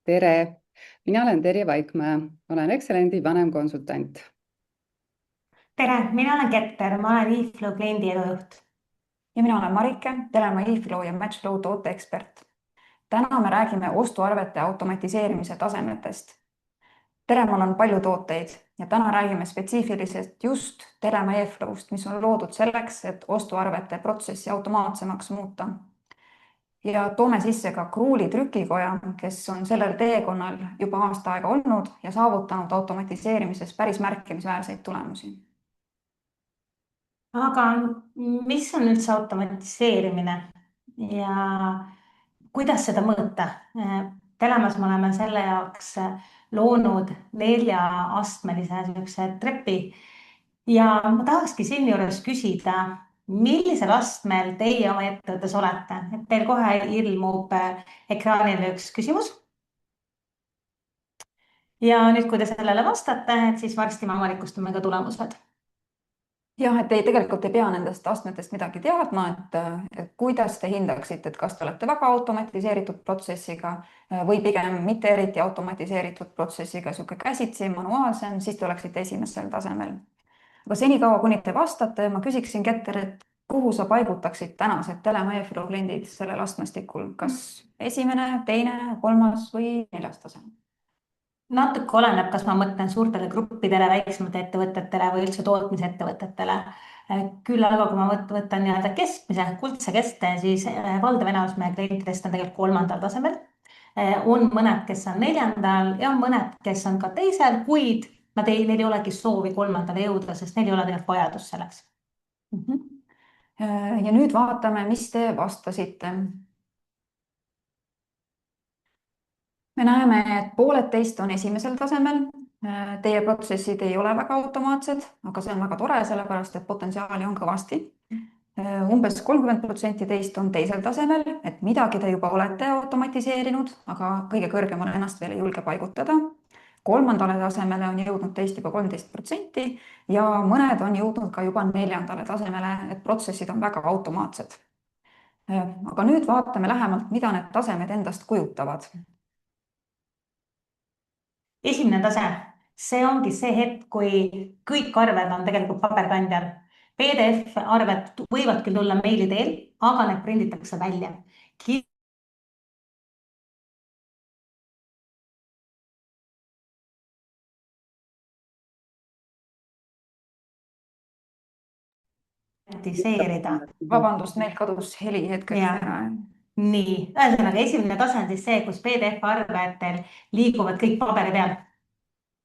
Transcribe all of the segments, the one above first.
Tere! Mina olen Terje Vaikmäe, olen Excellendi vanemkonsultant. Tere, mina olen Ketter, ma olen eFlow kliendi edujuht. Ja mina olen Marike, Telema eFlow ja Matchflow tooteekspert. Täna me räägime ostuarvete automatiseerimise tasemetest. Teremal on palju tooteid ja täna räägime spetsiifiliselt just Telema eFlowst, mis on loodud selleks, et ostuarvete protsessi automaatsemaks muuta. Ja toome sisse ka Kruuli trükikoja, kes on sellel teekonnal juba aasta aega olnud ja saavutanud automatiseerimises päris märkimisväärseid tulemusi. Aga mis on üldse automatiseerimine ja kuidas seda mõõta? Telemas me oleme selle jaoks loonud 4-astmelise trepi ja ma tahakski siin juures küsida, millisel astmel teie oma ettevõttes olete? Teil kohe ilmub ekraanile üks küsimus. Ja nüüd, kui te sellele vastate, siis varsti me avalikustame ka tulemused. Jah, et tegelikult ei pea nendest astmetest midagi teadma, et kuidas te hindaksite, et kas te olete väga automatiseeritud protsessiga või pigem mitte eriti automatiseeritud protsessiga, sihuke käsitsi, manuaalsem, siis te oleksite esimesel tasemel. Aga senikaua, kuni te vastate, ma küsiksin Ketter, et kuhu sa paigutaksid tänased Telema eFlow kliendid sellel astmestikul, kas esimene, teine, kolmas või 4. tasem? Natuke oleneb, kas ma mõtlen suurtele gruppidele, väiksemate ettevõtetele või üldse tootmisettevõtetele. Küll aga, kui ma võtan nii-öelda keskmise, kuldse keste, siis valdav enamus meie klientidest on tegelikult 3. tasemel. On mõned, kes on 4. ja on mõned, kes on ka 2., kuid neil ei olegi soovi 3. jõuda, sest neil ei ole tegelikult vajadus selleks. Ja nüüd vaatame, mis te vastasite. Me näeme, et pooled teist on esimesel tasemel. Teie protsessid ei ole väga automaatsed, aga see on väga tore, sellepärast et potentsiaali on kõvasti. Umbes 30% teist on 2. tasemel, et midagi te juba olete automatiseerinud, aga kõige kõrgemale ennast veel ei julge paigutada. 3. tasemele on jõudnud teist juba 13% ja mõned on jõudnud ka juba 4. tasemele, et protsessid on väga automaatsed. Aga nüüd vaatame lähemalt, mida need tasemed endast kujutavad. Esimene tase, see ongi see hetk, kui kõik arved on tegelikult paberkandjal. PDF-arved võivad küll tulla meili teel, aga need prinditakse välja. Vabandust, meil kadus heli hetkeks ära. Nii, ühesõnaga esimene tase on siis see, kus PDF-arvetel liiguvad kõik paberi peal.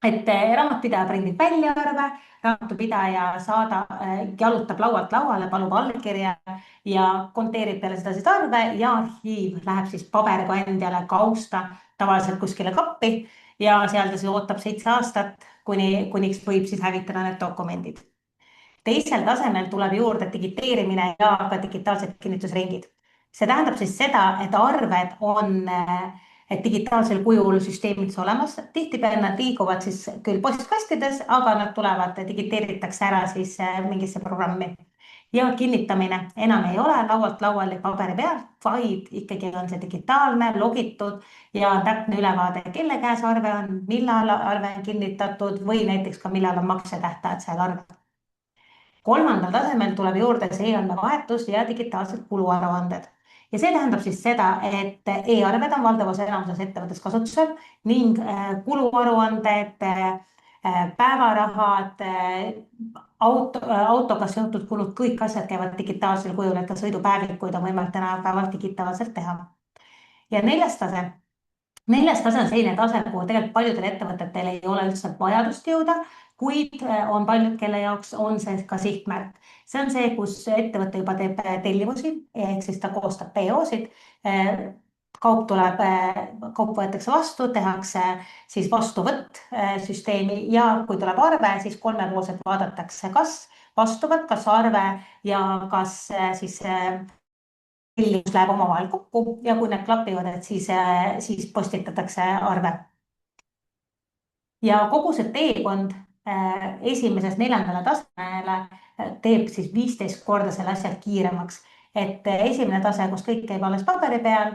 Et raamatupidaja prindib välja arve, raamatupidaja jalutab laualt lauale, palub allkirja ja konteerib peale seda siis arve ja arhiiv läheb siis paberkandjale kausta tavaliselt kuskile kappi ja seal ta siis ootab 7 aastat, kuniks võib siis hävitada need dokumendid. Teisel tasemel tuleb juurde digiteerimine ja ka digitaalsed kinnitusringid. See tähendab siis seda, et arved on digitaalsel kujul süsteemides olemas. Tihtipeale nad liiguvad siis küll postkastides, aga nad tulevad, digiteeritakse ära siis mingisse programmi. Ja kinnitamine enam ei ole laualt lauale paberi peal, vaid ikkagi on see digitaalne, logitud ja täpne ülevaade, kelle käes arve on, millal arve on kinnitatud või näiteks ka millal on maksetähtajad seal arvel. 3. tasemel tuleb juurde see e-andmevahetus ja digitaalsed kuluaruanded. Ja see tähendab siis seda, et e-arved on valdavas enamuses ettevõttes kasutusel ning kuluaruanded, päevarahad, autoga seotud kulud, kõik asjad käivad digitaalsel kujul, et ka sõidupäevikuid on võimalik tänapäeval digitaalselt teha. Ja 4. tase. 4. tase on selline tase, kuhu tegelikult paljudel ettevõtetel ei ole üldse vajadust jõuda, kuid on paljud, kelle jaoks on see ka sihtmärk. See on see, kus ettevõte juba teeb tellimusi, ehk siis ta koostab PO-sid, kaup võetakse vastu, tehakse siis vastuvõtt süsteemi ja kui tuleb arve, siis 3-poolselt vaadatakse, kas vastuvad, kas arve ja kas siis tellimus läheb omavahel kokku ja kui need klapivad, et siis postitatakse arve. Ja kogu see teekond esimeses 4. tasemele teeb siis 15 korda selle asja kiiremaks. Et esimene tase, kus kõik käib alles paberi peal,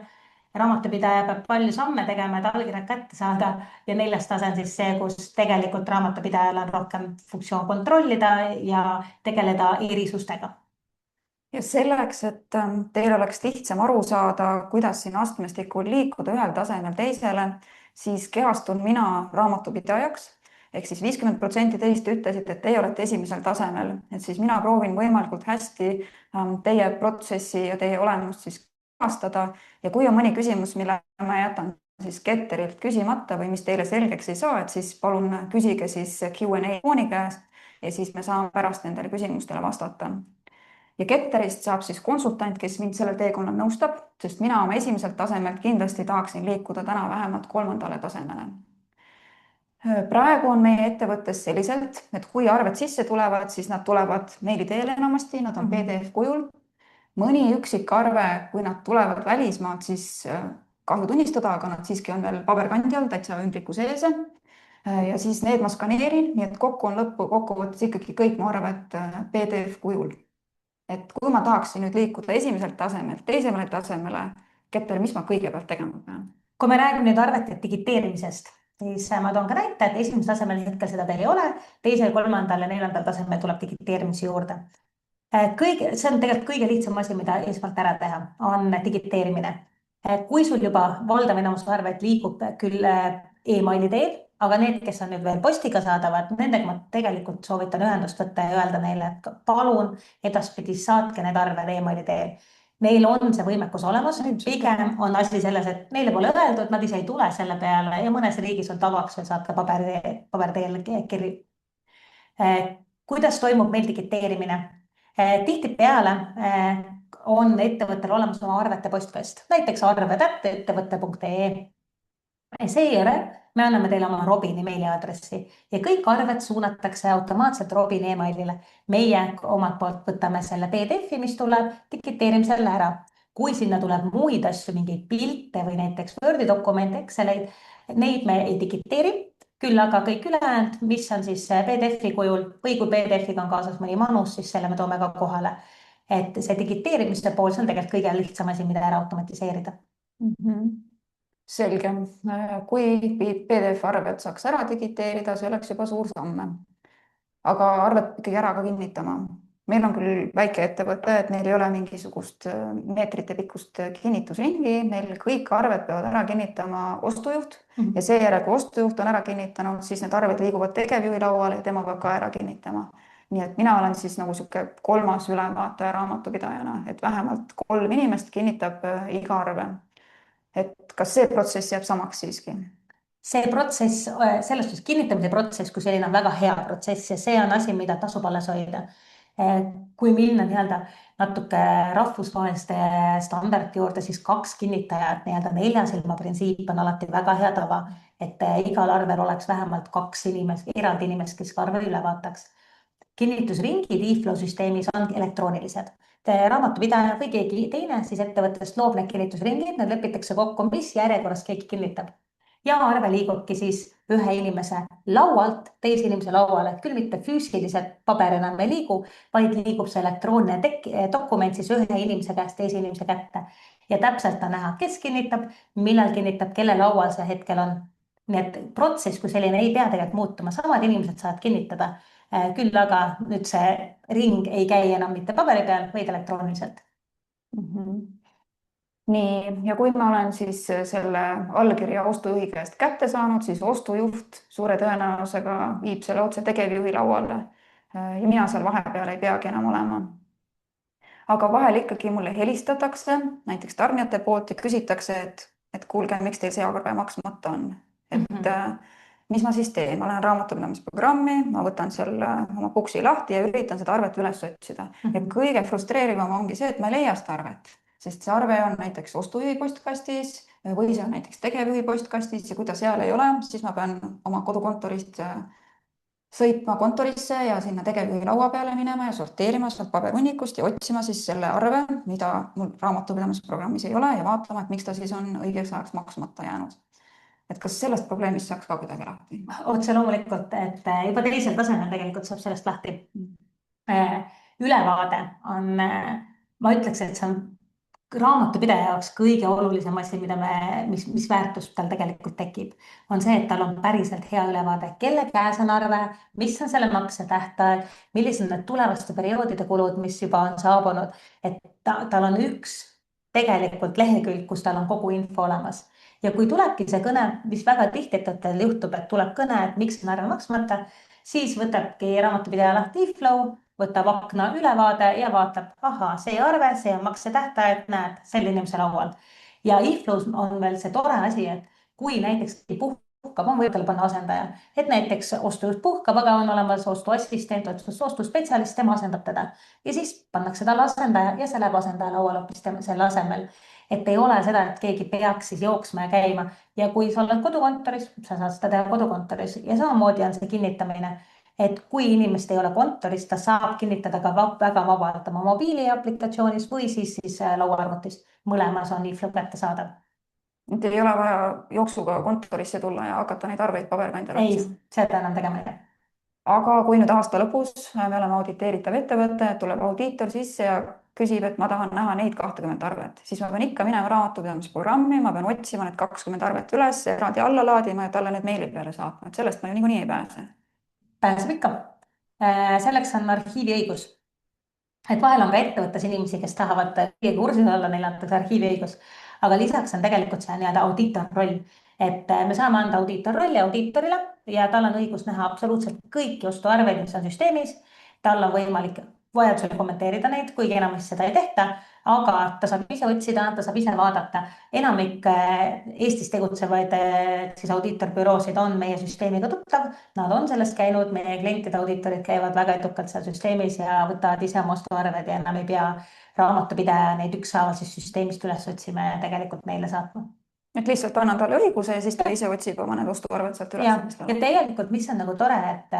raamatupidaja peab palju samme tegema, et allkirjad kätte saada ja 4. tase on siis see, kus tegelikult raamatupidajal on rohkem funktsioon kontrollida ja tegeleda erisustega. Ja selleks, et teil oleks lihtsam aru saada, kuidas siin astmestikul liikuda ühel tasemel teisele, siis kehastun mina raamatupidajaks. Ehk siis 50% teist ütlesid, et teie olete esimesel tasemel, et siis mina proovin võimalikult hästi teie protsessi ja teie olemust siis kehastada. Ja kui on mõni küsimus, mille ma jätan siis Ketterilt küsimata või mis teile selgeks ei saa, et siis palun küsige siis Q&A fooni käest ja siis me saame pärast nendele küsimustele vastata. Ja Ketterist saab siis konsultant, kes mind sellel teekonnal nõustab, sest mina oma esimeselt tasemelt kindlasti tahaksin liikuda täna vähemalt 3. tasemele. Praegu on meie ettevõttes selliselt, et kui arved sisse tulevad, siis nad tulevad meili teel enamasti, nad on PDF kujul. Mõni üksik arve, kui nad tulevad välismaalt, siis kahju tunnistada, aga nad siiski on veel paberkandi all, täitsa ümbriku sees. Ja siis need ma skaneerin, nii et kokku on kokkuvõttes ikkagi kõik mu arved PDF kujul. Et kui ma tahaksin nüüd liikuda esimeselt tasemelt teisele tasemele, Ketter, mis ma kõigepealt tegema pean? Kui me räägime nüüd arvete digiteerimisest, siis ma toon ka näite, et esimesel tasemel hetkel seda teil ei ole, 2., 3. ja 4. tasemel tuleb digiteerimise juurde. See on tegelikult kõige lihtsam asi, mida esmalt ära teha, on digiteerimine. Kui sul juba valdav enamus arved liigub küll e-maili teel, aga need, kes on nüüd veel postiga saadavad, nendega ma tegelikult soovitan ühendust võtta ja öelda neile, et palun edaspidi saatke need arved e-maili teel. Neil on see võimekus olemas, pigem on asi selles, et neile pole öeldud, nad ise ei tule selle peale ja mõnes riigis on tavaks veel saata paberteel kirju. Kuidas toimub meil digiteerimine? Tihtipeale on ettevõttel olemas oma arvete postkast, näiteks arved@ettevõtte.ee. Seejärel me anname teile oma Robini meiliaadressi ja kõik arved suunatakse automaatselt Robini emailile. Meie omalt poolt võtame selle PDF-i, mis tuleb, digiteerime selle ära. Kui sinna tuleb muid asju, mingeid pilte või näiteks Wordi dokumente, Exceleid, neid me ei digiteeri, küll aga kõik ülejäänud, mis on siis PDF-i kujul või kui PDF-iga on kaasas mõni manus, siis selle me toome ka kohale. Et see digiteerimise pool, see on tegelikult kõige lihtsam asi, mida ära automatiseerida. Selge. Kui PDF-arved saaks ära digiteerida, see oleks juba suur samme. Aga arved ikkagi ära ka kinnitama. Meil on küll väike ettevõte, et neil ei ole mingisugust meetrite pikkust kinnitusringi. Neil kõik arved peavad ära kinnitama ostujuht ja seejärel, kui ostujuht on ära kinnitanud, siis need arved liiguvad tegevjuhi lauale ja tema peab ka ära kinnitama. Nii et mina olen siis nagu siuke 3. ülevaataja raamatupidajana, et vähemalt 3 inimest kinnitab iga arve. Et kas see protsess jääb samaks siiski? See protsess, selles suhtes kinnitamise protsess, kui selline on väga hea protsess ja see on asi, mida tasub alles hoida. Kui minna natuke rahvusvaheliste standardi juurde, siis 2 kinnitajat, 4 silma printsiip on alati väga hea tava, et igal arvel oleks vähemalt 2 inimest, eraldi inimest, kes arve üle vaataks. Kinnitusringid e-flow süsteemis on elektroonilised. Raamatupidaja või keegi teine siis ettevõttest loob need kinnitusringid, need lepitakse kokku, mis järjekorras keegi kinnitab. Ja arve liigubki siis ühe inimese laualt teise inimese lauale, küll mitte füüsiliselt paber enam ei liigu, vaid liigub see elektrooniline dokument siis ühe inimese käest teise inimese kätte. Ja täpselt on näha, kes kinnitab, millal kinnitab, kelle laual see hetkel on. Nii et protsess, kui selline ei pea tegelikult muutuma, samad inimesed saavad kinnitada. Küll aga nüüd see ring ei käi enam mitte paberi peal, vaid elektrooniliselt. Nii, ja kui ma olen siis selle allkirja ostujuhi käest kätte saanud, siis ostujuht suure tõenäosusega viib selle otse tegevjuhi lauale ja mina seal vahepeal ei peagi enam olema. Aga vahel ikkagi mulle helistatakse, näiteks tarnijate poolt ja küsitakse, et kuulge, miks teil see arve maksmata on. Et mis ma siis teen? Ma lähen raamatupidamisprogrammi, ma võtan selle oma puksi lahti ja üritan seda arvet üles otsida. Ja kõige frustreerivam ongi see, et ma ei leia seda arvet, sest see arve on näiteks ostujuhi postkastis või see on näiteks tegevjuhi postkastis ja kui ta seal ei ole, siis ma pean oma kodukontorist sõitma kontorisse ja sinna tegevjuhi laua peale minema ja sorteerima sealt paberhunnikust ja otsima siis selle arve, mida mul raamatupidamisprogrammis ei ole ja vaatama, et miks ta siis on õigeks ajaks maksmata jäänud. Et kas sellest probleemist saaks ka kuidagi lahti? Otse loomulikult, et juba teisel tasemel tegelikult saab sellest lahti. Ülevaade on, ma ütleks, et see on raamatupidaja jaoks kõige olulisem asi, mis väärtus tal tegelikult tekib, on see, et tal on päriselt hea ülevaade, kelle käes on arve, mis on selle makse tähtaeg, millised on need tulevaste perioodide kulud, mis juba on saabunud, et tal on üks tegelikult lehekülg, kus tal on kogu info olemas. Ja kui tulebki see kõne, mis väga tihti ettevõttel juhtub, et tuleb kõne, et miks on arve maksmata, siis võtabki raamatupidaja lahti eFlow, võtab akna ülevaade ja vaatab, ahaa, see arve, see on maksetähtaeg, näed, selle inimese laual. Ja eFlows on veel see tore asi, et kui näiteks puhkab, on võib-olla panna asendaja, et näiteks ostujuht puhkab, aga on olemas ostuassistent, ostuspetsialist, tema asendab teda. Ja siis pannakse talle asendaja ja see läheb asendaja laual hoopis selle asemel. Et ei ole seda, et keegi peaks siis jooksma ja käima. Ja kui sa oled kodukontoris, sa saad seda teha kodukontoris ja samamoodi on see kinnitamine. Et kui inimest ei ole kontoris, ta saab kinnitada ka väga vabalt oma mobiiliaplikatsioonis või siis lauaarvutis. Mõlemas on eFlow kättesaadav. Et ei ole vaja jooksuga kontorisse tulla ja hakata neid arveid paberkandjal Ei, otsima. seda enam tegema ei. Aga kui nüüd aasta lõpus me oleme auditeeritav ettevõte, tuleb audiitor sisse ja küsib, et ma tahan näha neid 20 arvet, siis ma pean ikka minema raamatupidamisprogrammi, ma pean otsima need 20 arvet üles, eraldi alla laadima ja talle need meili peale saatma, et sellest ma ju niikuinii ei pääse. Pääseb ikka. Selleks on arhiiviõigus. Et vahel on ka ettevõttes inimesi, kes tahavad kõige kursis olla, neil antakse arhiiviõigus. Aga lisaks on tegelikult see nii-öelda audiitor roll. Et me saame anda audiitor rolli audiitorile ja tal on õigus näha absoluutselt kõiki ostuarveid, mis on süsteemis. Tal on võimalik vajadusel kommenteerida neid, kuigi enamasti seda ei tehta, aga ta saab ise otsida, ta saab ise vaadata. Enamik Eestis tegutsevaid siis audiitorbüroosid on meie süsteemiga tuttav. Nad on sellest käinud, meie klientide audiitorid käivad väga edukalt seal süsteemis ja võtavad ise oma ostuarved ja enam ei pea raamatupidaja neid ükshaaval siis süsteemist üles otsima ja tegelikult meile saatma. Et lihtsalt annan talle õiguse ja siis ta ise otsib oma need ostuarved sealt üles. Ja tegelikult, mis on nagu tore, et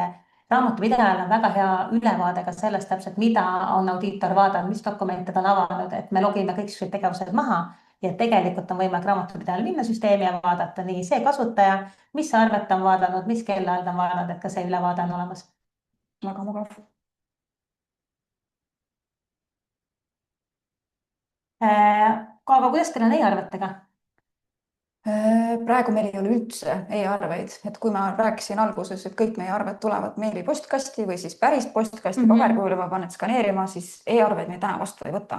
raamatupidajal on väga hea ülevaade ka sellest täpselt, mida on audiitor vaadanud, mis dokumente ta on avanud, et me logime kõik tegevused maha ja tegelikult on võimalik raamatupidajal minna süsteemi ja vaadata nii see kasutaja, mis arvet on vaadanud, mis kellaajal on vaadanud, et ka see ülevaade on olemas. Väga mugav. Aga kuidas teil on e-arvetega? Praegu meil ei ole üldse e-arveid, et kui ma rääkisin alguses, et kõik meie arved tulevad meili postkasti või siis päris postkasti paberkujul ja ma panen skaneerima, siis e-arveid me täna vastu ei võta.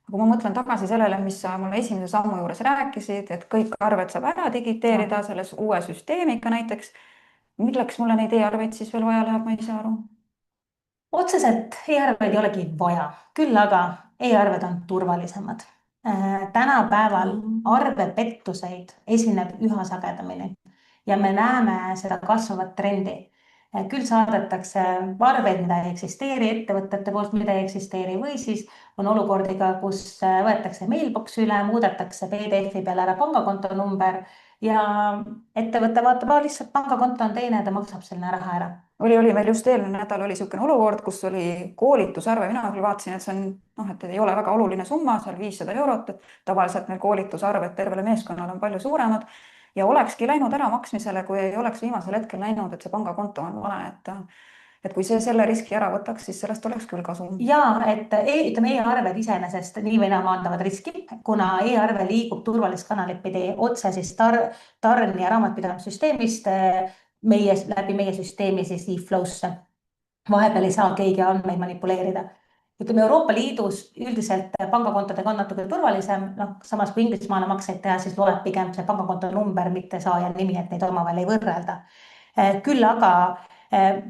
Kui ma mõtlen tagasi sellele, mis sa mulle esimese sammu juures rääkisid, et kõik arved saab ära digiteerida selles uue süsteemiga näiteks, milleks mulle neid e-arveid siis veel vaja läheb, ma ei saa aru. Otseselt e-arveid ei olegi vaja, küll aga e-arved on turvalisemad. Tänapäeval arvepettuseid esineb üha sagedamini ja me näeme seda kasvavat trendi. Küll saadetakse arveid, mida ei eksisteeri, ettevõtete poolt, mida ei eksisteeri või siis on olukordiga, kus võetakse mailbox üle, muudetakse PDF-i peale ära pangakonto number ja ettevõte vaatab, lihtsalt pangakonto on teine, ta maksab selline raha ära. Oli meil just eelmine nädal oli niisugune olukord, kus oli koolitusarve, mina küll vaatasin, et see on, et ei ole väga oluline summa, seal 500 €, tavaliselt meil koolitusarved tervele meeskonnale on palju suuremad ja olekski läinud ära maksmisele, kui ei oleks viimasel hetkel näinud, et see pangakonto on vale, et kui see selle riski ära võtaks, siis sellest oleks küll kasu. Ja, et ütleme e-arved iseenesest nii või naa maandavad riski, kuna e-arve liigub turvalist kanalit pidi otse siis tarn- ja raamatupidamissüsteemist läbi meie süsteemi siis eFlow'sse. Vahepeal ei saa keegi andmeid manipuleerida. Ütleme Euroopa Liidus üldiselt pangakontodega on natuke turvalisem, samas kui Inglismaale makseid teha, siis loeb pigem see pangakonto number, mitte saaja nimi, et neid omavahel ei võrrelda. Küll aga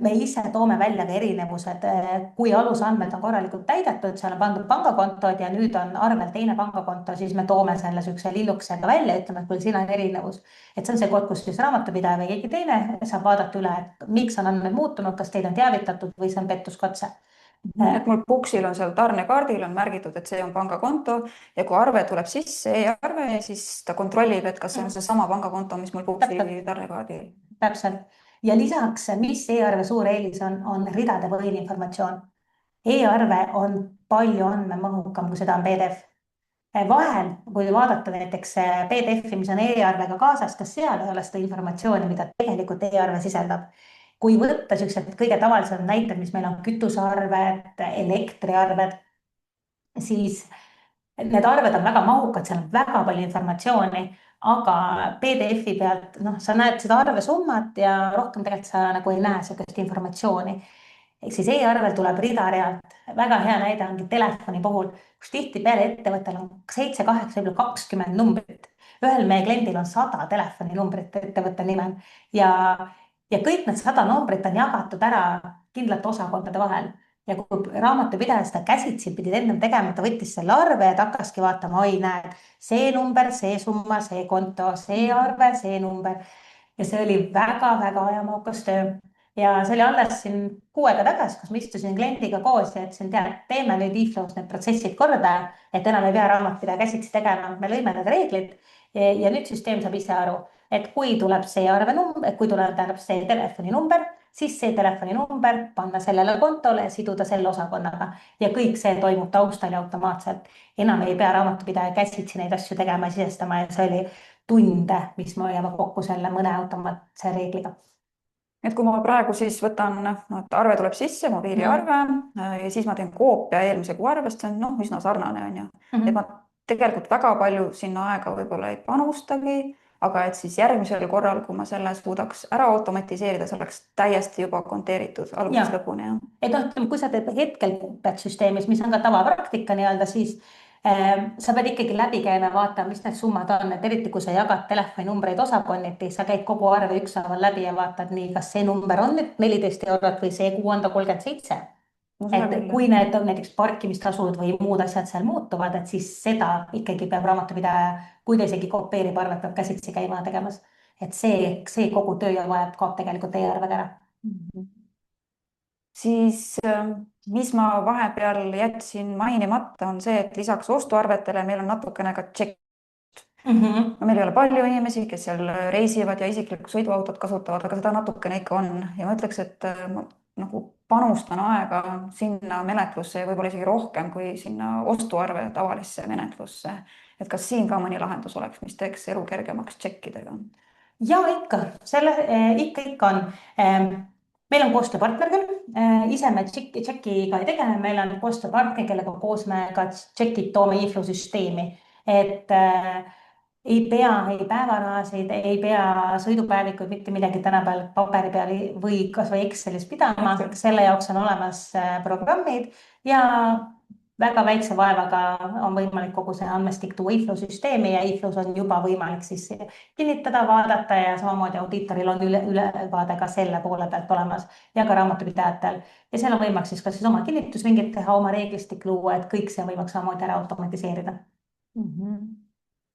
me ise toome välja ka erinevused, kui alusandmed on korralikult täidetud, seal on pandud pangakontod ja nüüd on arvel teine pangakonto, siis me toome selle sükse lilluksega välja, ütleme, et kui siin on erinevus. Et see on see kord, kus siis raamatupidaja või keegi teine saab vaadata üle, et miks on andmed muutunud, kas teid on teavitatud või see on pettuskatse. Et mul Buksil on seal tarnekaardil on märgitud, et see on pangakonto ja kui arve tuleb sisse, e-arve, siis ta kontrollib, et kas see on see sama pangakonto, mis mul Buksi tarnekaardil. Täpselt. Ja lisaks, mis e-arve suur eelis on ridade põhine informatsioon. E-arve on palju andmemahukam, kui seda on PDF. Vahel, kui vaadata näiteks PDF-i, mis on e-arvega kaasas, kas seal ei ole seda informatsiooni, mida tegelikult e-arve sisaldab. Kui võtta sellised kõige tavalised näited, mis meil on kütusearved, elektriarved, siis need arved on väga mahukad, seal on väga palju informatsiooni, aga PDF-i pealt, sa näed seda arvesummat ja rohkem tegelikult sa nagu ei näe sellist informatsiooni. Ehk siis e-arvel tuleb rida-realt. Väga hea näide ongi telefoni puhul, kus tihtipeale ettevõttel on 7, 8, võib-olla 20 numbrit. Ühel meie kliendil on 100 telefoninumbrit ettevõtte nimel ja kõik need 100 numbrit on jagatud ära kindlate osakondade vahel. Ja kui raamatupidaja seda käsitsi pidid ennem tegema, ta võttis selle arve ja ta hakkaski vaatama, oi näed, see number, see summa, see konto, see arve, see number. Ja see oli väga-väga ajamahukas töö. Ja see oli alles siin 6 aega tagasi, kus ma istusin kliendiga koos ja ütlesin, teeme nüüd e-flow's need protsessid korda, et enam ei pea raamatupidaja käsitsi tegema. Me lõime need reeglid ja nüüd süsteem saab ise aru, et kui tuleb see arvenumber, kui tuleb see telefoninumber, siis see telefoninumber panna sellele kontole ja siduda selle osakonnaga. Ja kõik see toimub taustal ja automaatselt. Enam ei pea raamatupidaja käsitsi neid asju tegema ja sisestama ja see oli tunde, mis me hoiame kokku selle mõne automaatse reegliga. Et kui ma praegu siis võtan, et arve tuleb sisse, mobiiliarve ja siis ma teen koopia eelmise kuu arvest, see on üsna sarnane on ju. Et ma tegelikult väga palju sinna aega võib-olla ei panustagi, aga et siis järgmisel korral, kui ma selle suudaks ära automatiseerida, see oleks täiesti juba konteeritud algusest lõpuni. Et kui sa teed hetkel pead süsteemis, mis on ka tavapraktika nii-öelda, siis sa pead ikkagi läbi käima ja vaatama, mis need summad on, et eriti kui sa jagad telefoninumbreid osakonniti, sa käid kogu arve ükshaaval läbi ja vaatad nii, kas see number on nüüd 14 eurot või see kuu on ta 37. Et kui need on näiteks parkimistasud või muud asjad seal muutuvad, et siis seda ikkagi peab raamatupidaja, kui ta isegi kopeerib arvet, peab käsitsi käima tegemas. Et see kogu töö ja vajab ka tegelikult e-arvega ära. Siis mis ma vahepeal jätsin mainimata on see, et lisaks ostuarvetele meil on natukene ka check. Meil ei ole palju inimesi, kes seal reisivad ja isiklikku sõiduautot kasutavad, aga seda natukene ikka on. Ja ma ütleks, et ma nagu panustan aega sinna menetlusse ja võib-olla isegi rohkem kui sinna ostuarve tavalisse menetlusse. Et kas siin ka mõni lahendus oleks, mis teeks elu kergemaks checkidega? Ja ikka, ikka on. Meil on koostööpartner küll, ise me checkiga ei tegele, meil on koostööpartner, kellega koos me ka checkid toome e-flow süsteemi, et ei pea ei päevarahasid, ei pea sõidupäevikuid, mitte midagi tänapäeval paberi peal või kas või Excelis pidama, selle jaoks on olemas programmid ja väga väikse vaevaga on võimalik kogu see andmestik tuua e-flow süsteemi ja e-flows on juba võimalik siis kinnitada, vaadata ja samamoodi audiitoril on ülevaade ka selle poole pealt olemas ja ka raamatupidajatel. Ja seal on võimalik siis ka siis oma kinnitusringid teha, oma reeglistik luua, et kõik see on võimalik samamoodi ära automatiseerida.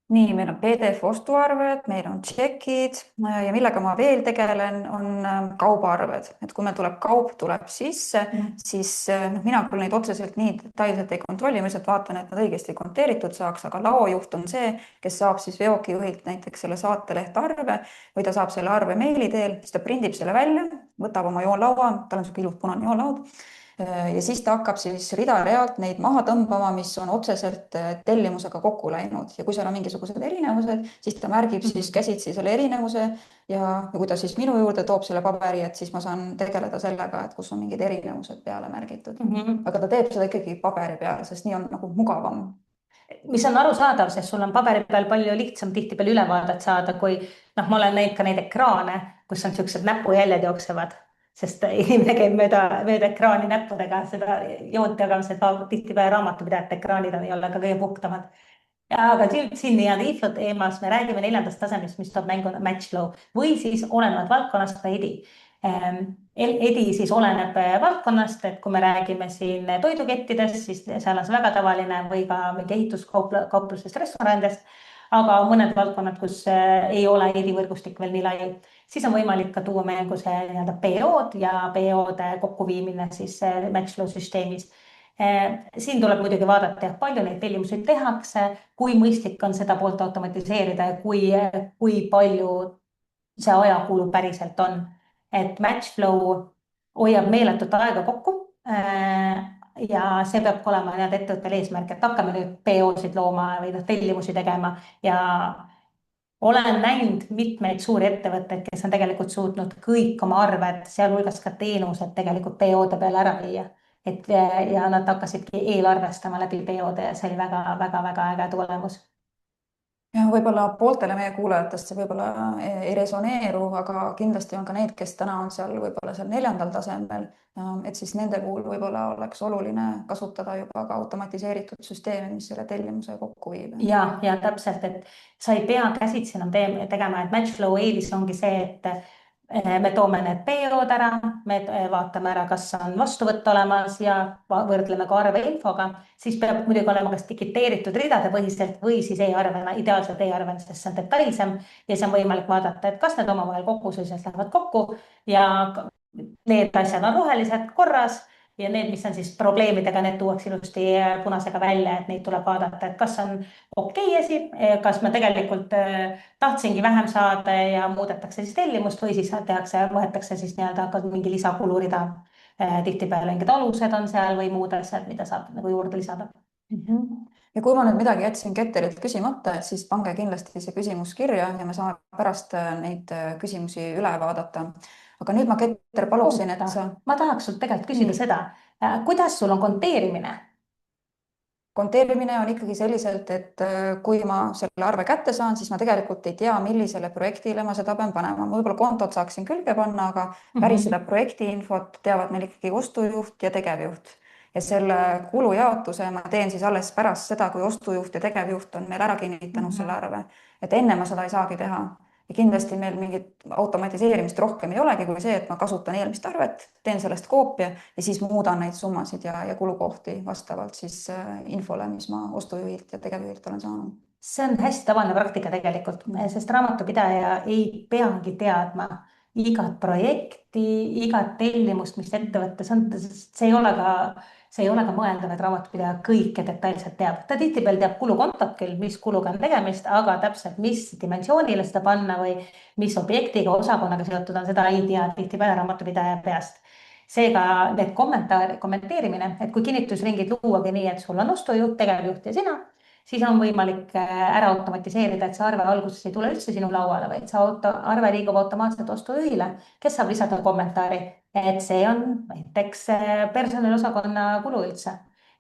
Nii, meil on PDF ostuarved, meil on checkid ja millega ma veel tegelen, on kaubaarved. Et kui meil tuleb kaup, tuleb sisse, siis mina küll neid otseselt nii detailselt ei kontrolli, ma lihtsalt vaatan, et nad õigesti konteeritud saaks, aga laojuht on see, kes saab siis veokijuhilt näiteks selle saateleht arve või ta saab selle arve meili teel, siis ta prindib selle välja, võtab oma joonlaua, tal on selline ilus punane joonlaud. Ja siis ta hakkab siis rida-realt neid maha tõmbama, mis on otseselt tellimusega kokku läinud. Ja kui seal on mingisugused erinevused, siis ta märgib siis käsitsi selle erinevuse ja kui ta siis minu juurde toob selle paberi, et siis ma saan tegeleda sellega, et kus on mingid erinevused peale märgitud. Aga ta teeb seda ikkagi paberi peal, sest nii on nagu mugavam. Mis on arusaadav, sest sul on paberi peal palju lihtsam tihtipeale ülevaadet saada, kui ma olen näinud ka neid ekraane, kus on sellised näpujäljed jooksevad. Sest inimene käib mööda ekraani näppudega, seda joont jagamised tihtipeale raamatupidajate ekraanid ei ole ka kõige puhtamad. Aga siin e-flow teemas me räägime 4. tasemest, mis toob mängu Matchflow või siis olenevad valdkonnast ka EDI. EDI siis oleneb valdkonnast, et kui me räägime siin toidukettidest, siis seal on see väga tavaline või ka ehituskauplusest, restoranidest, aga mõned valdkonnad, kus ei ole EDI võrgustik veel nii lai. Siis on võimalik ka tuua mängu see PO-d ja PO-de kokkuviimine siis Matchflow süsteemis. Siin tuleb muidugi vaadata, palju neid tellimusi tehakse, kui mõistlik on seda poolt automatiseerida ja kui palju see ajakulu päriselt on. Et Matchflow hoiab meeletut aega kokku ja see peab olema ettevõttel eesmärk, et hakkame nüüd PO-sid looma või tellimusi tegema ja olen näinud mitmeid suuri ettevõtteid, kes on tegelikult suutnud kõik oma arved, sealhulgas ka teenused tegelikult PO-de peale ära viia. ja nad hakkasidki eelarvestama läbi PO-de ja see oli väga äge tulemus. Ja võib-olla pooltele meie kuulajatest see võib-olla ei resoneeru, aga kindlasti on ka need, kes täna on seal võib-olla seal 4. tasemel, et siis nende puhul võib-olla oleks oluline kasutada juba ka automatiseeritud süsteemi, mis selle tellimuse kokku viib. Ja täpselt, et sa ei pea käsitsi enam tegema, et Matchflow eelis ongi see, et me toome need PO-d ära, me vaatame ära, kas on vastuvõtt olemas ja võrdleme ka arve infoga, siis peab muidugi olema kas digiteeritud ridade põhiselt või siis e-arvena, ideaalselt e-arven, sest see on detailsem ja see on võimalik vaadata, et kas need omavahel kokkusuliselt lähevad kokku ja need asjad on rohelised korras ja need, mis on siis probleemidega, need tuuakse ilusti punasega välja, et neid tuleb vaadata, et kas on okei asi, kas ma tegelikult tahtsingi vähem saada ja muudetakse siis tellimust või siis võetakse siis nii-öelda ka mingi lisakulurida. Tihtipeale mingid alused on seal või muud asjad, mida saab nagu juurde lisada. Ja kui ma nüüd midagi jätsin Ketterilt küsimata, et siis pange kindlasti see küsimus kirja ja me saame pärast neid küsimusi üle vaadata. Aga nüüd ma, Ketter, paluksin, et sa... Ma tahaks sult tegelikult küsida seda, kuidas sul on konteerimine? Konteerimine on ikkagi selliselt, et kui ma selle arve kätte saan, siis ma tegelikult ei tea, millisele projektile ma seda pean panema. Ma võib-olla kontot saaksin külge panna, aga päris seda projekti infot teavad meil ikkagi ostujuht ja tegevjuht. Ja selle kulujaotuse ma teen siis alles pärast seda, kui ostujuht ja tegevjuht on meil ära kinnitanud selle arve. Et enne ma seda ei saagi teha. Ja kindlasti meil mingit automatiseerimist rohkem ei olegi kui see, et ma kasutan eelmist arvet, teen sellest koopia ja siis muudan neid summasid ja kulukohti vastavalt siis infole, mis ma ostujuhilt ja tegevjuhilt olen saanud. See on hästi tavaline praktika tegelikult, sest raamatupidaja ei peagi teadma igat projekti, igat tellimust, mis ettevõttes on, see ei ole ka mõeldav, et raamatupidaja kõike detailselt teab. Ta tihtipeale teab kulukontot küll, mis kuluga on tegemist, aga täpselt mis dimensioonile seda panna või mis objektiga, osakonnaga seotud on, seda ei tea tihtipeale raamatupidaja peast. Seega need kommenteerimine, et kui kinnitusringid luuagi nii, et sul on ostujuht, tegevjuht ja sina, siis on võimalik ära automatiseerida, et see arve alguses ei tule üldse sinu lauale, vaid see arve liigub automaatselt ostujuhile, kes saab lisada kommentaari, et see on näiteks personaliosakonna kulu üldse.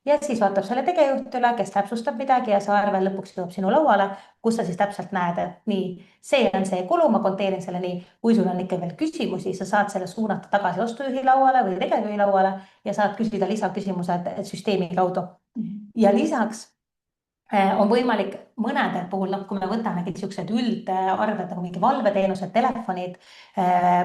Ja siis vaatab selle tegevjuht üle, kes täpsustab midagi ja see arve lõpuks jõuab sinu lauale, kus sa siis täpselt näed, et nii, see on see kulu, ma konteerin selle nii. Kui sul on ikka veel küsimusi, sa saad selle suunata tagasi ostujuhi lauale või tegevjuhi lauale ja saad küsida lisaküsimused süsteemi kaudu. Ja lisaks on võimalik mõnedel puhul, kui me võtamegi niisugused üldarved nagu mingi valveteenused, telefonid,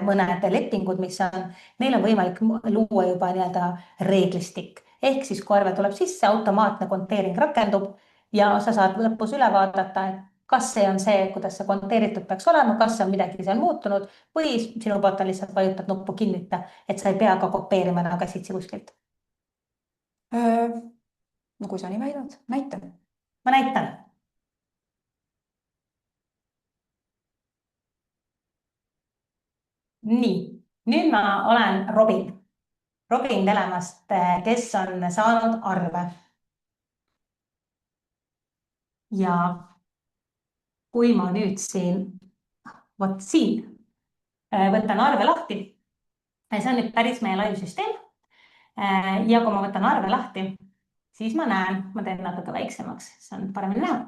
mõned lepingud, mis on, neil on võimalik luua juba nii-öelda reeglistik. Ehk siis, kui arve tuleb sisse, automaatne konteering rakendub ja sa saad lõpus üle vaadata, et kas see on see, kuidas see konteeritud peaks olema, kas see on midagi seal muutunud või sinu poolt on lihtsalt vajutad nuppu kinnita, et sa ei pea ka kopeerima enam käsitsi kuskilt. No kui sa nii väidad, näita. Ma näitan. Nii, nüüd ma olen Robin Telemast, kes on saanud arve. Ja kui ma nüüd siin, võtan arve lahti, see on nüüd päris meie live süsteem. Ja kui ma võtan arve lahti, siis ma näen, ma teen natuke väiksemaks, see on paremini näha.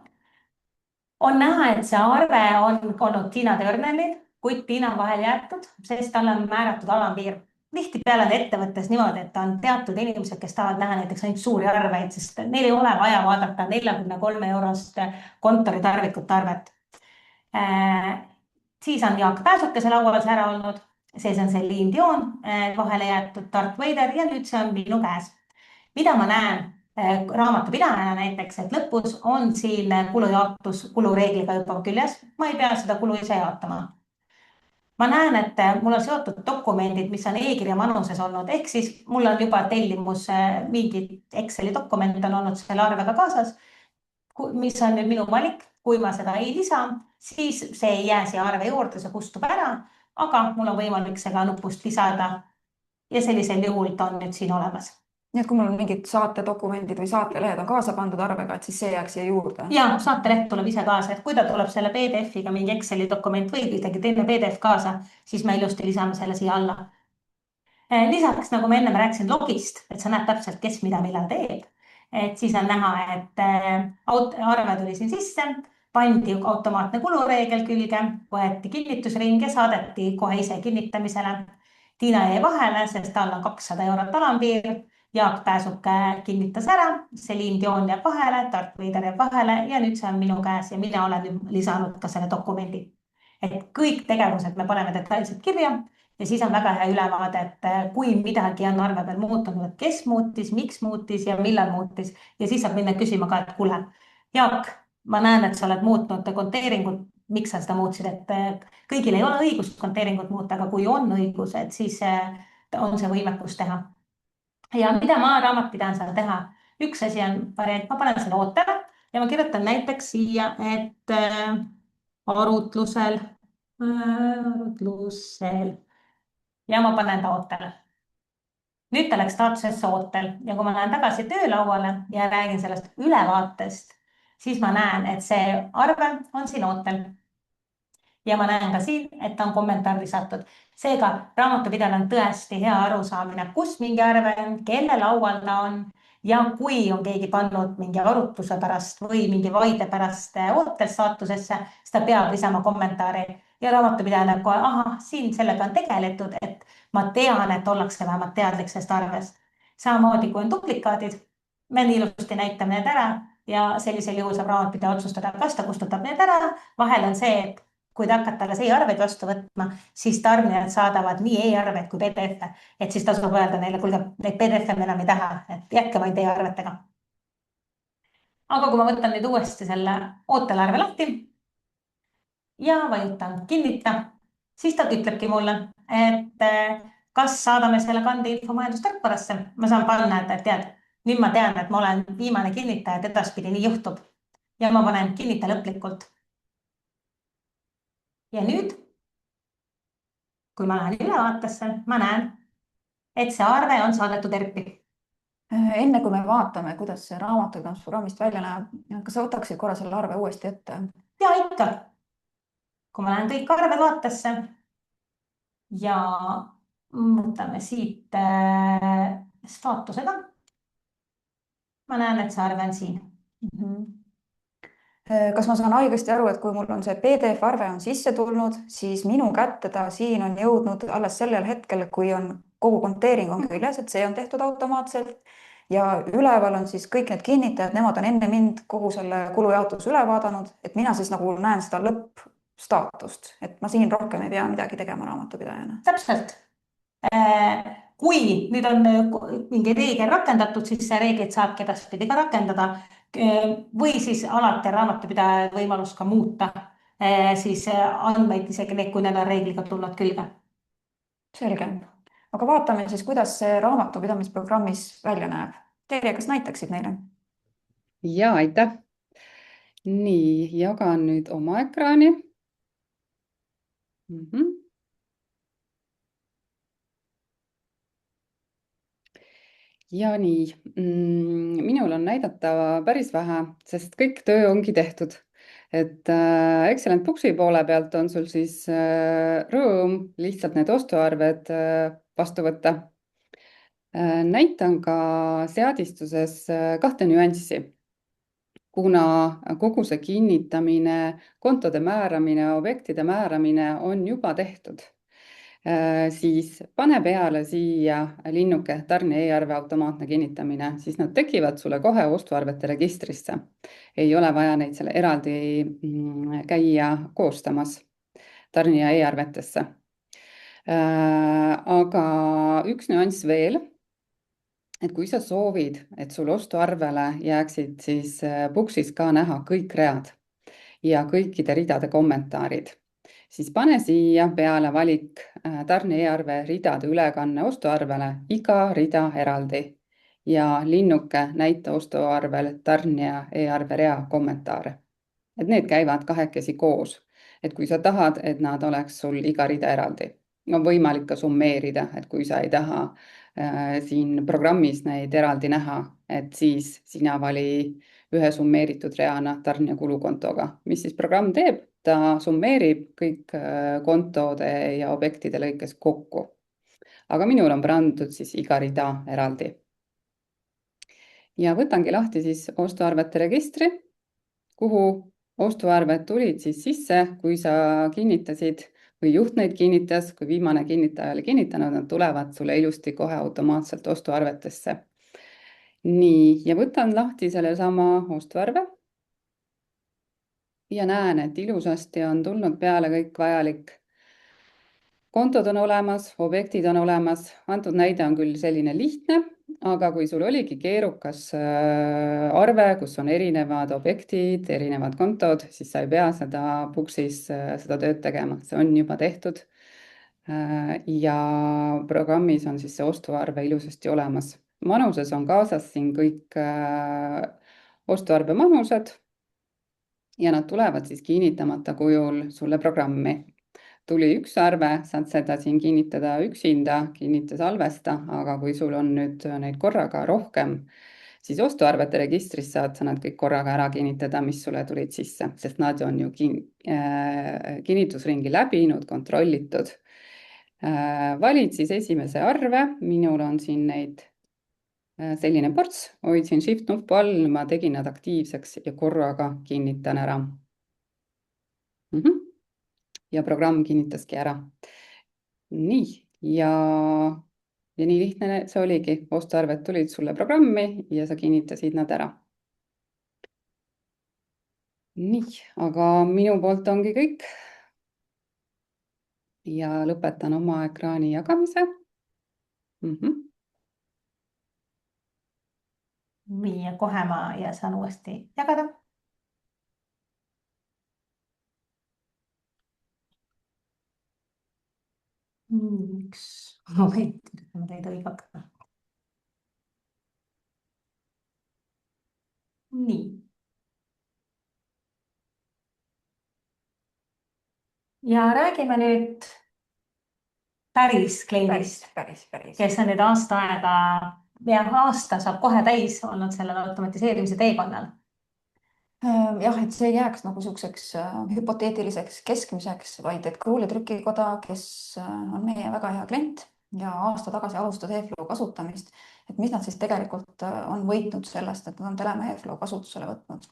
On näha, et see arve on olnud Tiina Törnelil, kuid Tiina on vahel jäetud, sest tal on määratud alampiir. Tihtipeale on ettevõttes niimoodi, et on teatud inimesed, kes tahavad näha näiteks ainult suuri arveid, sest neil ei ole vaja vaadata 43 eurost kontoritarvikut arvet. Siis on Jaak Pääsukese laual ära olnud, sees on see Liin Dion vahele jäetud Darth Vader ja nüüd see on minu käes. Mida ma näen raamatupidajana näiteks, et lõpus on siin kulujaotus kulureegliga juba küljes. Ma ei pea seda kulu ise jaotama. Ma näen, et mul on seotud dokumendid, mis on e-kirja manuses olnud, ehk siis mul on juba tellimus mingi Exceli dokument on olnud selle arvega kaasas, mis on nüüd minu valik. Kui ma seda ei lisa, siis see ei jää siia arve juurde, see kustub ära, aga mul on võimalik seda nupust lisada ja sellisel juhul ta on nüüd siin olemas. Nii et kui mul on mingid saatedokumendid või saatelehed on kaasa pandud arvega, et siis see jääks siia juurde? Ja, saateleht tuleb ise kaasa, et kui ta tuleb selle PDF-iga mingi Exceli dokument või kuidagi teine PDF kaasa, siis me ilusti lisame selle siia alla. Lisaks, nagu ma ennem rääkisin logist, et sa näed täpselt, kes mida millal teeb, et siis on näha, et arve tuli siin sisse, pandi automaatne kulureegel külge, võeti kinnitusring ja saadeti kohe ise kinnitamisele. Tiina jäi vahele, sest tal on 200 eurot alampiir. Jaak Pääsuke kinnitas ära, Celine Dion jääb vahele, Darth Vader jääb vahele ja nüüd see on minu käes ja mina olen nüüd lisanud ka selle dokumendi. Et kõik tegevused me paneme detailselt kirja ja siis on väga hea ülevaade, et kui midagi on arve peal muutunud, et kes muutis, miks muutis ja millal muutis. Ja siis saab minna küsima ka, et kuule, Jaak, ma näen, et sa oled muutnud konteeringut, miks sa seda muutsid, et kõigil ei ole õigust konteeringut muuta, aga kui on õigus, et siis on see võimekus teha. Ja mida ma raamatpidajan saan teha? Üks asi on variant, ma panen selle ootele ja ma kirjutan näiteks siia, et arutlusel ja ma panen ta ootele. Nüüd ta läks staatusesse ootel ja kui ma lähen tagasi töölauale ja räägin sellest ülevaatest, siis ma näen, et see arve on siin ootel. Ja ma näen ka siin, et ta on kommentaar lisatud. Seega raamatupidajal on tõesti hea arusaamine, kus mingi arve on, kelle laual ta on ja kui on keegi pannud mingi arutluse pärast või mingi vaide pärast ootelstaatusesse, siis ta peab lisama kommentaari ja raamatupidaja näeb kohe, aha, siin sellega on tegeletud, et ma tean, et ollakse vähemalt teadlik sellest arvest. Samamoodi kui on duplikaadid, me nii ilusti näitame need ära ja sellisel juhul saab raamatupidaja otsustada, kas ta kustutab need ära. Vahel on see, et kui te hakkate alles e-arveid vastu võtma, siis tarnijad saadavad nii e-arveid kui PDF-e, et siis tasub öelda neile, kuulge, neid PDF-e me enam ei taha, et jätke vaid e-arvetega. Aga kui ma võtan nüüd uuesti selle ootelarve lahti ja vajutan kinnita, siis ta ütlebki mulle, et kas saadame selle kandeinfo majandustarkvarasse. Ma saan panna, et tead, nüüd ma tean, et ma olen viimane kinnitaja, et edaspidi nii juhtub. Ja ma panen kinnita lõplikult. Ja nüüd, kui ma lähen ülevaatesse, ma näen, et see arve on saadetud ERP-i. Enne kui me vaatame, kuidas see raamatupidamisprogrammist välja näeb, kas sa võtaksid korra selle arve uuesti ette? Ja ikka. Kui ma lähen kõik arve vaatesse ja võtame siit staatusega, ma näen, et see arve on siin. Kas ma saan õigesti aru, et kui mul on see PDF-arve on sisse tulnud, siis minu kätte ta siin on jõudnud alles sellel hetkel, kui on kogu konteering on küljes, et see on tehtud automaatselt ja üleval on siis kõik need kinnitajad, nemad on enne mind kogu selle kulujaotus üle vaadanud, et mina siis nagu näen seda lõppstaatust, et ma siin rohkem ei pea midagi tegema raamatupidajana. Täpselt. Kui nüüd on mingi reegel rakendatud, siis see reeglit saab edaspidi ka rakendada või siis alati raamatupidaja võimalus ka muuta siis andmeid isegi neid, kui need on reegliga tulnud külge. Selge. Aga vaatame siis, kuidas see raamatupidamisprogrammis välja näeb. Terje, kas näitaksid neile? Ja, aitäh. Nii, jagan nüüd oma ekraani. Ja nii, minul on näidata päris vähe, sest kõik töö ongi tehtud. Et Excellent Booksi poole pealt on sul siis rõõm lihtsalt need ostuarved vastu võtta. Näitan ka seadistuses kahte nüanssi, kuna kogu see kinnitamine, kontode määramine, objektide määramine on juba tehtud. Siis pane peale siia linnuke tarne e-arve automaatne kinnitamine, siis nad tekivad sulle kohe ostuarvete registrisse. Ei ole vaja neid selle eraldi käia koostamas tarnija e-arvetesse. Aga üks nüanss veel, et kui sa soovid, et sul ostuarvele jääksid siis Booksis ka näha kõik read ja kõikide ridade kommentaarid, siis pane siia peale valik tarne e-arve ridade ülekanne ostuarvele iga rida eraldi ja linnuke näita ostuarvel tarnija e-arve rea kommentaare. Et need käivad kahekesi koos. Et kui sa tahad, et nad oleks sul iga rida eraldi, on võimalik ka summeerida, et kui sa ei taha siin programmis neid eraldi näha, et siis sina vali ühe summeeritud reana tarnija kulukontoga. Mis siis programm teeb? Ta summeerib kõik kontode ja objektide lõikes kokku. aga minul on pandud siis iga rida eraldi. ja võtangi lahti siis ostuarvete registri, kuhu ostuarved tulid siis sisse, kui sa kinnitasid või juht neid kinnitas, kui viimane kinnitaja oli kinnitanud, nad tulevad sulle ilusti kohe automaatselt ostuarvetesse. nii, ja võtan lahti sellesama ostuarve ja näen, et ilusasti on tulnud peale kõik vajalik. kontod on olemas, objektid on olemas, antud näide on küll selline lihtne, aga kui sul oligi keerukas arve, kus on erinevad objektid, erinevad kontod, siis sa ei pea seda Puxis seda tööd tegema, see on juba tehtud. ja programmis on siis see ostuarve ilusasti olemas. manuses on kaasas siin kõik ostuarve manused ja nad tulevad siis kinnitamata kujul sulle programmi. tuli üks arve, saad seda siin kinnitada üksinda, kinnita, salvesta, aga kui sul on nüüd neid korraga rohkem, siis ostuarvete registris saad sa nad kõik korraga ära kinnitada, mis sulle tulid sisse, sest nad on ju kinnitusringi läbinud, kontrollitud. valid siis esimese arve, minul on siin neid selline ports, hoidsin Shift-nuppu all, ma tegin nad aktiivseks ja korraga kinnitan ära. ja programm kinnitaski ära. nii, ja nii lihtne see oligi, ostuarved tulid sulle programmi ja sa kinnitasid nad ära. nii, aga minu poolt ongi kõik. ja lõpetan oma ekraani jagamise. nii, ja kohe ma saan uuesti jagada. üks moment, ma teid õige hakata. nii. ja räägime nüüd päris kliendist, päris. kes on nüüd aasta aega ja aasta saab kohe täis olnud sellel automatiseerimise teekonnal. jah, et see ei jääks nagu niisuguseks hüpoteetiliseks keskmiseks, vaid et Kruuli trükikoda, kes on meie väga hea klient ja aasta tagasi alustas eFlow kasutamist, et mis nad siis tegelikult on võitnud sellest, et nad on Telema eFlow kasutusele võtnud.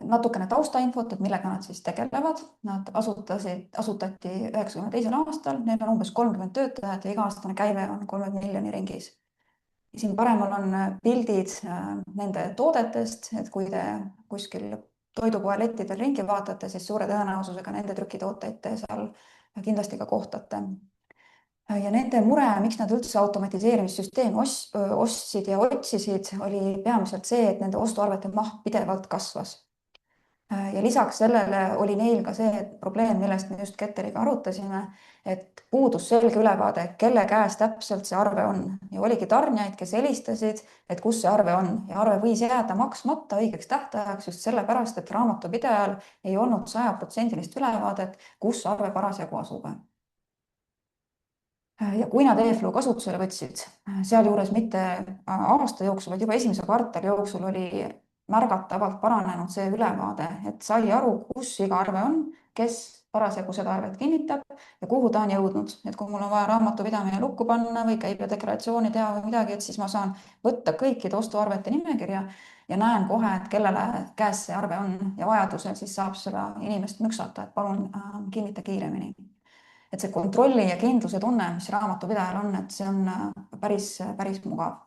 natukene taustainfot, et millega nad siis tegelevad. Nad asutati 1992. aastal, neil on umbes 30 töötajat ja iga-aastane käive on 3 miljoni ringis. siin paremal on pildid nende toodetest, et kui te kuskil toidupoe lettidel ringi vaatate, siis suure tõenäosusega nende trükitooteid te seal kindlasti ka kohtate. ja nende mure, miks nad üldse automatiseerimissüsteemi ostsid ja otsisid, oli peamiselt see, et nende ostuarvete maht pidevalt kasvas. ja lisaks sellele oli neil ka see probleem, millest me just Ketteriga arutasime, et puudus selge ülevaade, kelle käes täpselt see arve on. ja oligi tarnijaid, kes helistasid, et kus see arve on ja arve võis jääda maksmata õigeks tähtajaks just sellepärast, et raamatupidajal ei olnud 100% ülevaadet, kus arve parasjagu asub. ja kui nad eFlow kasutusele võtsid, sealjuures mitte aasta jooksul, vaid juba esimese kvartali jooksul oli märgatavalt paranenud see ülevaade, et sai aru, kus iga arve on, kes parasjagu seda arvet kinnitab ja kuhu ta on jõudnud. et kui mul on vaja raamatupidamine lukku panna või käibedeklaratsiooni teha või midagi, et siis ma saan võtta kõikide ostuarvete nimekirja ja näen kohe, et kellele käes see arve on ja vajadusel siis saab seda inimest müksata, et palun kinnita kiiremini. et see kontrolli ja kindluse tunne, mis raamatupidajal on, et see on päris mugav.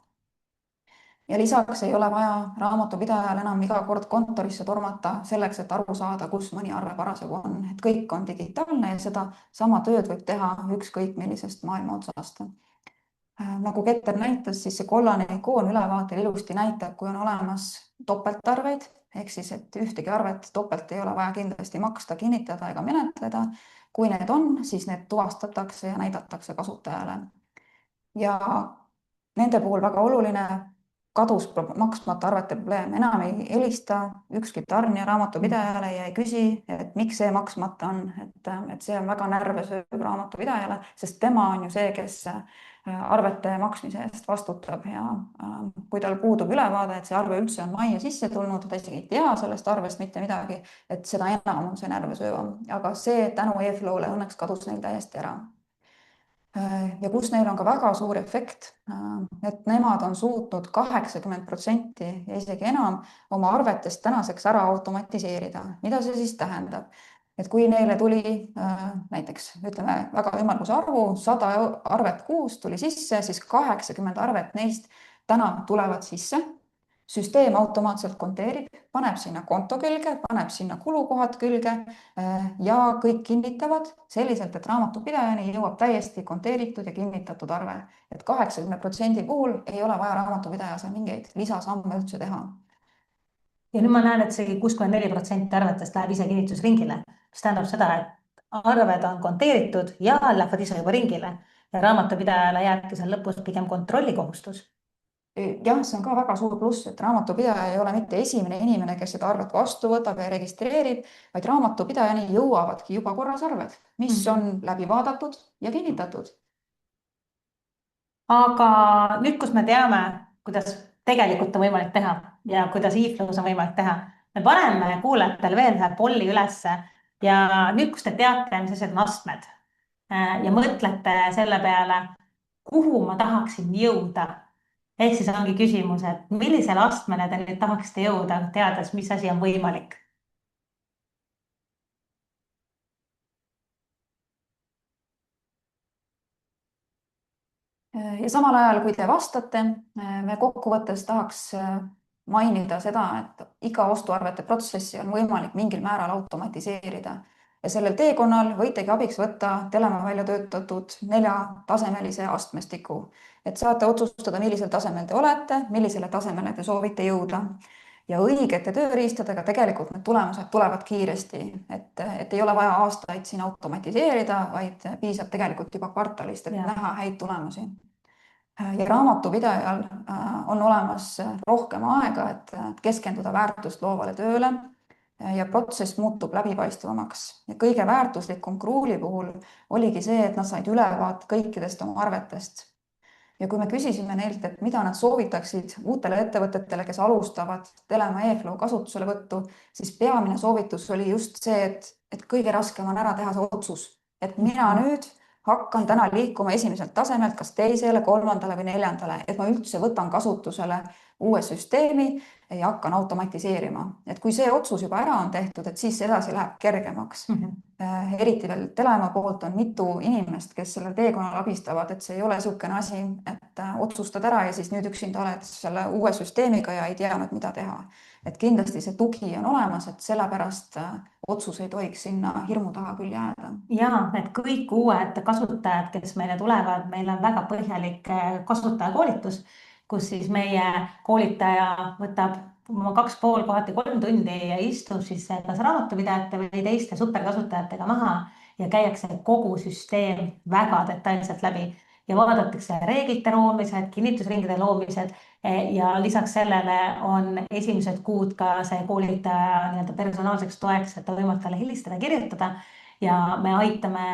ja lisaks ei ole vaja raamatupidajal enam iga kord kontorisse tormata selleks, et aru saada, kus mõni arve parasjagu on. et kõik on digitaalne ja seda sama tööd võib teha ükskõik millisest maailma otsast. nagu Ketter näitas, siis see kollane ikoon ülevaatel ilusti näitab, kui on olemas topeltarveid, ehk siis, et ühtegi arvet topelt ei ole vaja kindlasti maksta, kinnitada ega menetleda. kui need on, siis need tuvastatakse ja näidatakse kasutajale. ja nende puhul väga oluline, kadus maksmata arvete probleem, enam ei helista ükski tarnija raamatupidajale ja ei küsi, et miks see maksmata on, et see on väga närve sööv raamatupidajale, sest tema on ju see, kes arvete maksmise eest vastutab ja kui tal puudub ülevaade, et see arve üldse on majja sisse tulnud, ta isegi ei tea sellest arvest mitte midagi, et seda enam on see närve söövam, aga see tänu eFlow'le õnneks kadus neil täiesti ära. ja kus neil on ka väga suur efekt, et nemad on suutnud 80% ja isegi enam oma arvetest tänaseks ära automatiseerida. Mida see siis tähendab? Et kui neile tuli näiteks, ütleme väga ümmarguse arvu, 100 arvet kuus tuli sisse, siis 80 arvet neist täna tulevad sisse. Süsteem automaatselt konteerib, paneb sinna konto külge, paneb sinna kulukohad külge ja kõik kinnitavad selliselt, et raamatupidajani jõuab täiesti konteeritud ja kinnitatud arve. Et 80% puhul ei ole vaja raamatupidaja seal mingeid lisasamme üldse teha. Ja nüüd ma näen, et see 64% arvetest läheb ise kinnitusringile, mis tähendab seda, et arved on konteeritud ja lähevad ise juba ringile ja raamatupidajale jääbki seal lõpus pigem kontrollikohustus. Jah, see on ka väga suur pluss, et raamatupidaja ei ole mitte esimene inimene, kes seda arvet vastu võtab ja registreerib, vaid raamatupidajani jõuavadki juba korras arved, mis on läbi vaadatud ja kinnitatud. Aga nüüd, kus me teame, kuidas tegelikult on võimalik teha ja kuidas e-flows on võimalik teha, me paneme kuulajatele veel ühe polli ülesse ja nüüd, kus te teate, mis asjad on astmed ja mõtlete selle peale, kuhu ma tahaksin jõuda. Ehk siis ongi küsimus, et millisele astmele te nüüd tahaksite jõuda, teades, mis asi on võimalik. Ja samal ajal, kui te vastate, me kokkuvõttes tahaks mainida seda, et iga ostuarvete protsessi on võimalik mingil määral automatiseerida. Ja sellel teekonnal võitegi abiks võtta Telema välja töötatud 4-tasemelise astmestiku, et saate otsustada, millisel tasemel te olete, millisele tasemele te soovite jõuda. Ja õigete tööriistadega tegelikult need tulemused tulevad kiiresti, et ei ole vaja aastaid siin automatiseerida, vaid piisab tegelikult juba kvartalist, et näha häid tulemusi. Ja raamatupidajal on olemas rohkem aega, et keskenduda väärtust loovale tööle ja protsess muutub läbipaistvamaks. Ja kõige väärtuslikum Kruuli puhul oligi see, et nad said ülevaate kõikidest oma arvetest. Ja kui me küsisime neilt, et mida nad soovitaksid uutele ettevõtetele, kes alustavad Telema e-flow kasutuselevõttu, siis peamine soovitus oli just see, et kõige raskem on ära teha see otsus, et mina nüüd hakkan täna liikuma esimeselt tasemelt kas teisele, kolmandale või neljandale, et ma üldse võtan kasutusele uue süsteemi ja hakkan automatiseerima. Et kui see otsus juba ära on tehtud, et siis edasi läheb kergemaks. Eriti veel Telema poolt on mitu inimest, kes sellel teekonnal abistavad, et see ei ole niisugune asi, et otsustad ära ja siis nüüd üksinda oled selle uue süsteemiga ja ei teanud, mida teha. Et kindlasti see tugi on olemas, et sellepärast otsus ei tohiks sinna hirmu taha küll jääda. Ja, et kõik uued kasutajad, kes meile tulevad, meil on väga põhjalik kasutajakoolitus, kus siis meie koolitaja võtab 2,5, kohati 3 tundi ja istub siis kas raamatupidajate või teiste superkasutajatega maha ja käiakse kogu süsteem väga detailselt läbi ja vaadatakse reeglite loomised, kinnitusringide loomised ja lisaks sellele on esimesed kuud ka see koolitaja nii-öelda personaalseks toeks, et ta võimaldab talle helistada, kirjutada ja me aitame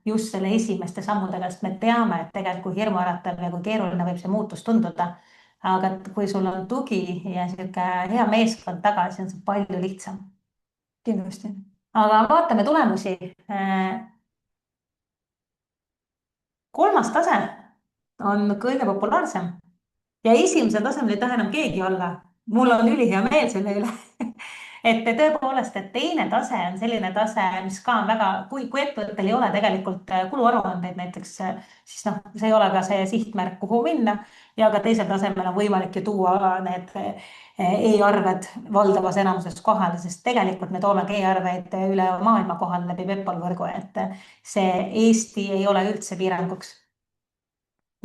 just selle esimeste sammudega, sest me teame, et tegelikult kui hirmuäratav ja kui keeruline võib see muutus tunduda, aga kui sul on tugi ja hea meeskond taga, siis on see palju lihtsam. Kindlasti. Aga vaatame tulemusi. 3. tase on kõige populaarsem ja esimesel tasemel ei taha enam keegi olla. Mul on ülihea meel selle üle. Et tõepoolest, et teine tase on selline tase, mis ka on väga, kui ettevõttel ei ole tegelikult kuluaruandeid näiteks, siis see ei ole ka see sihtmärk, kuhu minna ja ka teisel tasemel on võimalik ju tuua need e-arved valdavas enamuses kohale, sest tegelikult me toome e-arveid üle maailma kohale läbi PayPal võrgu, et see Eesti ei ole üldse piiranguks.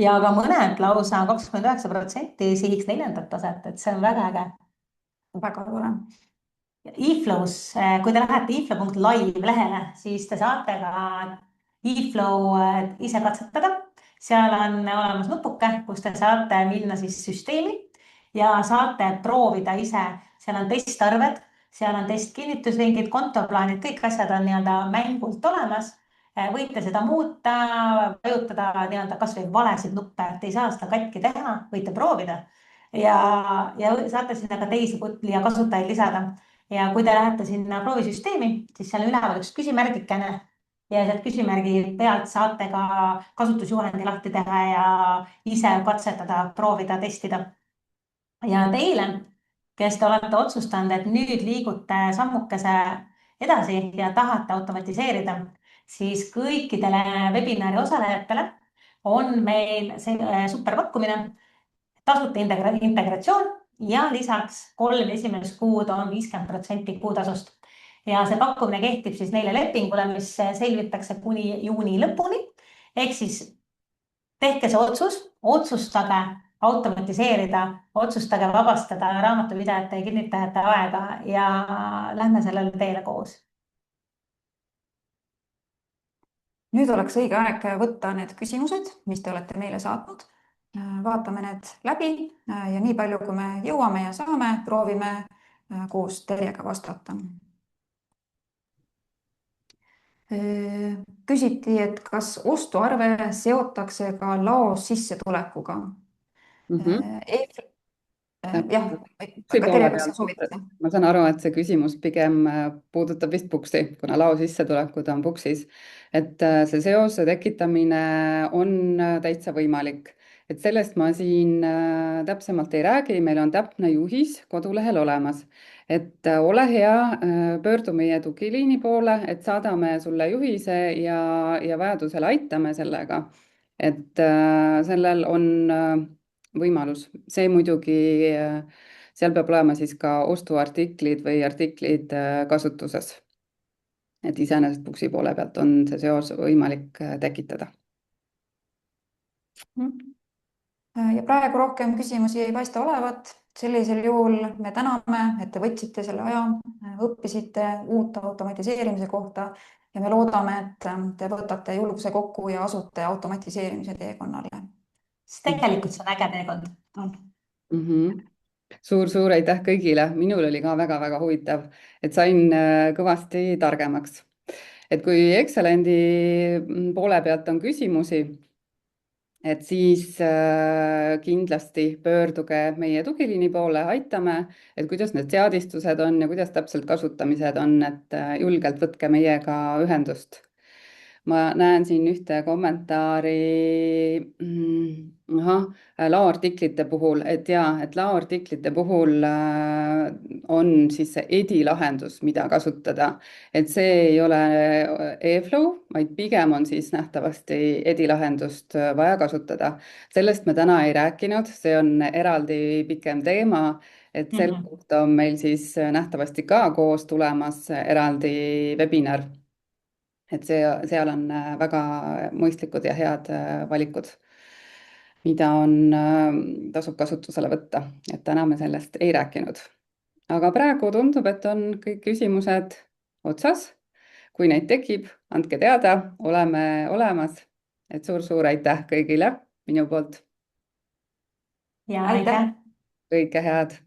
Ja ka mõned lausa 29% sihiks 4. taset, et see on väga äge. Väga tore. E-flows, kui te lähete e-flow.live lehele, siis te saate ka e-flow ise katsetada. Seal on olemas nupuke, kus te saate minna siis süsteemi ja saate proovida ise. Seal on testarved, seal on testkinnitusringid, kontoplaanid, kõik asjad on nii-öelda mängult olemas. Võite seda muuta, vajutada nii-öelda kas või valesid nuppe, et ei saa seda katki teha, võite proovida. Ja saate sinna ka teisi kasutajaid lisada. Ja kui te lähete sinna proovisüsteemi, siis seal üleval üks küsimärgikene ja sealt küsimärgi pealt saate ka kasutusjuhendi lahti teha ja ise katsetada, proovida, testida. Ja teile, kes te olete otsustanud, et nüüd liigute sammukese edasi ja tahate automatiseerida, siis kõikidele webinari osalejatele on meil see superpakkumine, tasuta integratsioon ja lisaks 3 esimest kuud on 50% kuutasust. Ja see pakkumine kehtib siis neile lepingule, mis sõlmitakse kuni juuni lõpuni. Ehk siis tehke see otsus, otsustage automatiseerida, otsustage vabastada raamatupidajate ja kinnitajate aega ja lähme sellele teele koos. nüüd oleks õige aeg võtta need küsimused, mis te olete meile saatnud. Vaatame need läbi ja nii palju, kui me jõuame ja saame, proovime koos teiega vastata. Küsiti, et kas ostuarve seotakse ka laos sissetulekuga. Jah, aga Terje, kas sa soovid? Ma saan aru, et see küsimus pigem puudutab vist Puksi, kuna laosissetulekud on Puksis. Et see seose tekitamine on täitsa võimalik. Et sellest ma siin täpsemalt ei räägi, meil on täpne juhis kodulehel olemas. Et ole hea, pöördu meie tugiliini poole, et saadame sulle juhise ja vajadusel aitame sellega. Et sellel on võimalus. See muidugi, seal peab olema siis ka ostuartiklid või artiklid kasutuses. Et iseenesest Puksi poole pealt on see seos võimalik tekitada. Ja praegu rohkem küsimusi ei paista olevat. Sellisel juhul me täname, et te võtsite selle aja, õppisite uut automatiseerimise kohta ja me loodame, et te võtate julguse kokku ja asute automatiseerimise teekonnale. Tegelikult see on äge teekond. Suur-suur aitäh kõigile. Minul oli ka väga-väga huvitav, et sain kõvasti targemaks. Et kui Excelendi poole pealt on küsimusi, et siis kindlasti pöörduge meie tugiliini poole, aitame, et kuidas need seadistused on ja kuidas täpselt kasutamised on, et julgelt võtke meiega ühendust. Ma näen siin ühte kommentaari laoartiklite puhul, et laoartiklite puhul on siis see EDI lahendus, mida kasutada. Et see ei ole eFlow, vaid pigem on siis nähtavasti EDI lahendust vaja kasutada. Sellest me täna ei rääkinud, see on eraldi pikem teema, et selle kohta on meil siis nähtavasti ka koos tulemas eraldi webinar. Et seal on väga mõistlikud ja head valikud, mida tasub kasutusele võtta, et täna me sellest ei rääkinud. Aga praegu tundub, et on kõik küsimused otsas. Kui neid tekib, andke teada, oleme olemas. Et suur-suur aitäh kõigile minu poolt. Ja aitäh! Kõike head!